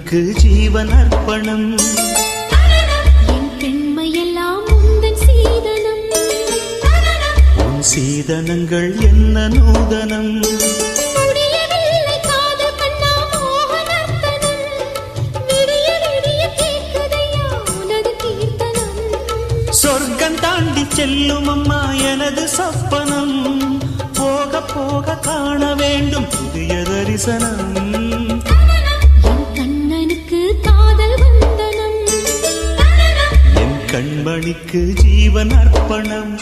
கண்மணிக்கு ஜீவன் அர்ப்பணம் என் பெண்மையெல்லாம் உந்தன் சீதனம் உன் சீதனங்கள் என்ன நூதனம் முடியவில்லை காதல் கண்ணா மோகனர்த்தனம் விடிய விடிய கேட்குதையா உனது கீர்த்தனம் சொர்க்கம் தாண்டி செல்லும் அம்மா எனது சொப்பனம் போக போக காண வேண்டும் புதிய தரிசனம் என் கண்ணனுக்கு காதல் வந்தனம் என் கண்மணிக்கு ஜீவன் அர்ப்பணம்